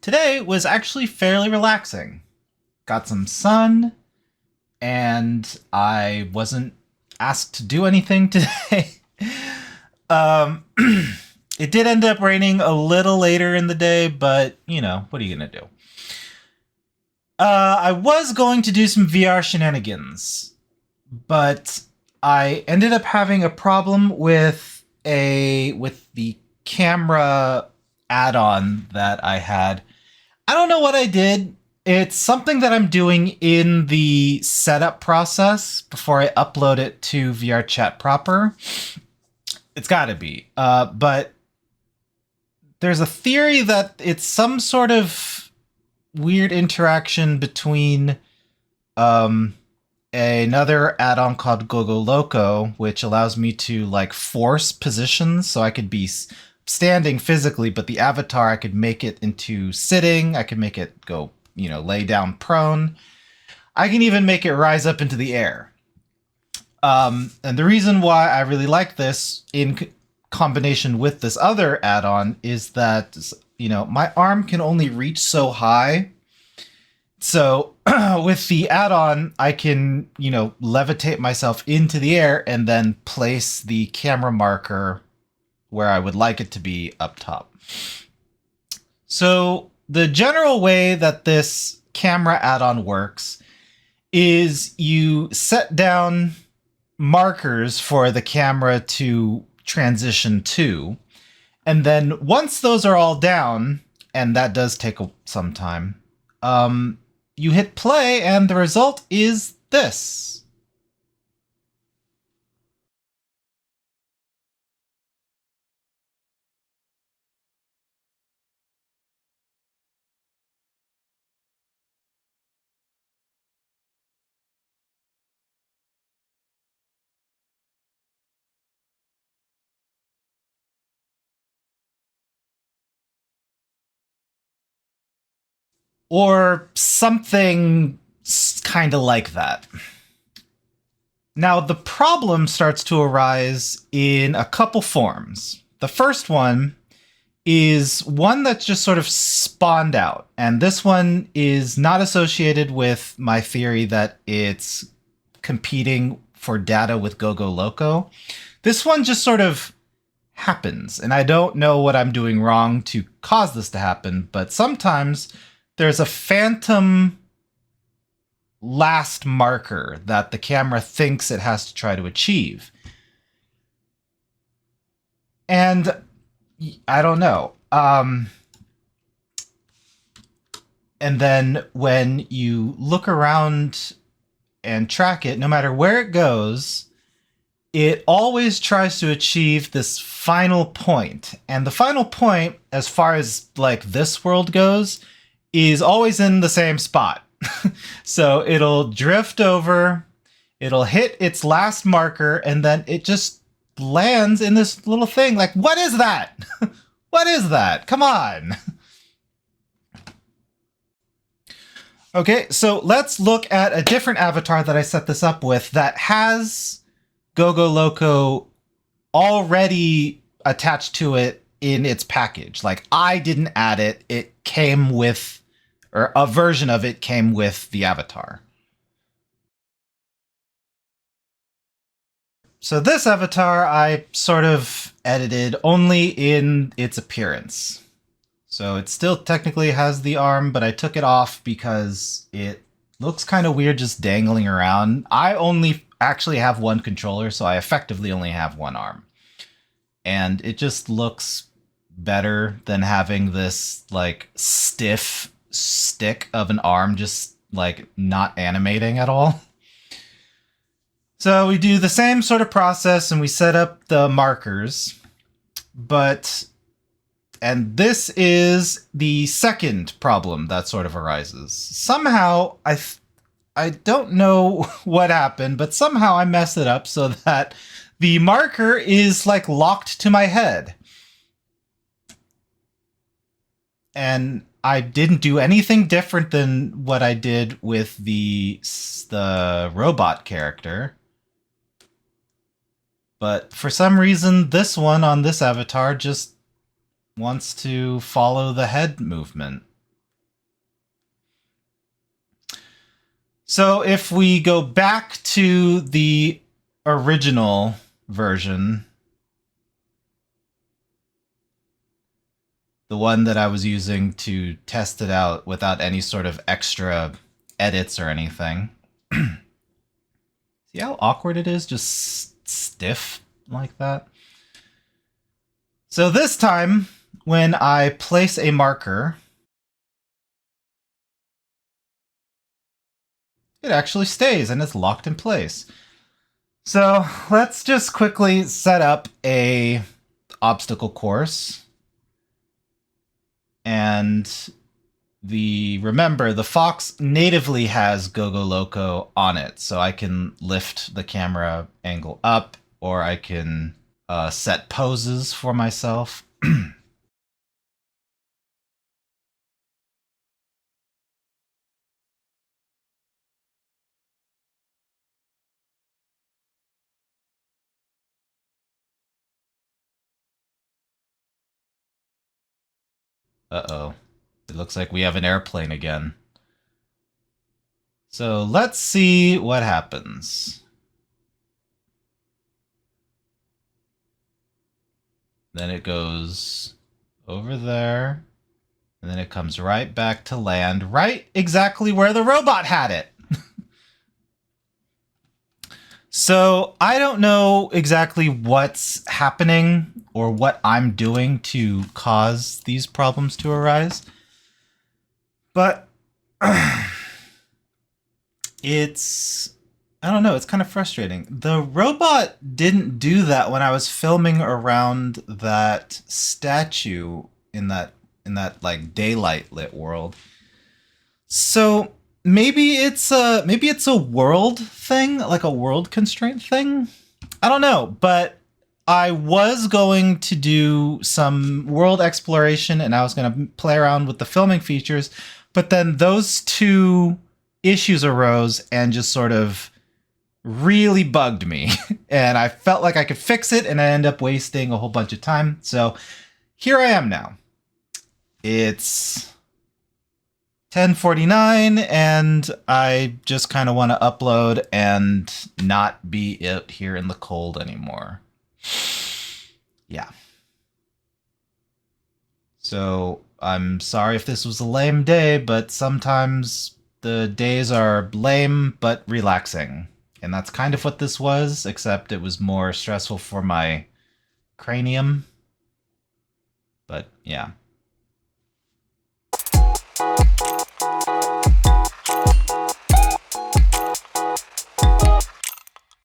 Today was actually fairly relaxing. Got some sun, and I wasn't asked to do anything today. um, it did end up raining a little later in the day, but, you know, what are you going to do? I was going to do some VR shenanigans, but I ended up having a problem with the camera add-on that I had. I don't know what I did. It's something that I'm doing in the setup process before I upload it to VRChat proper. It's got to be. But there's a theory that it's some sort of weird interaction between another add-on called Gogo Loco, which allows me to like force positions, so I could be standing physically, but the avatar, I could make it into sitting. I could make it go, lay down prone. I can even make it rise up into the air. And the reason why I really like this in combination with this other add-on is that, my arm can only reach so high. So with the add-on, I can, levitate myself into the air and then place the camera marker where I would like it to be up top. So the general way that this camera add-on works is you set down markers for the camera to transition to, and then once those are all down, and that does take some time, you hit play and the result is this. Or something kind of like that. Now, the problem starts to arise in a couple forms. The first one is one that's just sort of spawned out. And this one is not associated with my theory that it's competing for data with Gogo Loco. This one just sort of happens. And I don't know what I'm doing wrong to cause this to happen, but sometimes there's a phantom last marker that the camera thinks it has to try to achieve. And I don't know. And then when you look around and track it, no matter where it goes, it always tries to achieve this final point. And the final point, as far as like this world goes, is always in the same spot. So it'll drift over, it'll hit its last marker, and then it just lands in this little thing. Like, what is that? What is that? Come on. Okay, so let's look at a different avatar that I set this up with that has Gogo Loco already attached to it in its package. Like, I didn't add it. It came with, or a version of it came with the avatar. So this avatar I sort of edited only in its appearance. So it still technically has the arm, but I took it off because it looks kind of weird just dangling around. I only actually have one controller, so I effectively only have one arm. And it just looks better than having this like stiff stick of an arm just like not animating at all. So we do the same sort of process and we set up the markers, and this is the second problem that sort of arises. Somehow, I don't know what happened, but somehow I messed it up so that the marker is like locked to my head. And I didn't do anything different than what I did with the robot character. But for some reason, this one on this avatar just wants to follow the head movement. So if we go back to the original version, the one that I was using to test it out without any sort of extra edits or anything. See how awkward it is? Just stiff like that. So this time, when I place a marker, it actually stays and it's locked in place. So let's just quickly set up a obstacle course. And remember, the Fox natively has Go Go Loco on it, so I can lift the camera angle up, or I can set poses for myself. Uh-oh. It looks like we have an airplane again. So let's see what happens. Then it goes over there, and then it comes right back to land, right exactly where the robot had it. So I don't know exactly what's happening or what I'm doing to cause these problems to arise. But it's, I don't know, it's kind of frustrating. The robot didn't do that when I was filming around that statue in that like daylight lit world. So maybe it's a world thing, like a world constraint thing. I don't know, but I was going to do some world exploration and I was going to play around with the filming features, but then those two issues arose and just sort of really bugged me. And I felt like I could fix it and I ended up wasting a whole bunch of time. So here I am now. It's 10:49 and I just kind of want to upload and not be out here in the cold anymore. Yeah. So I'm sorry if this was a lame day, but sometimes the days are lame but relaxing. And that's kind of what this was, except it was more stressful for my cranium. But yeah.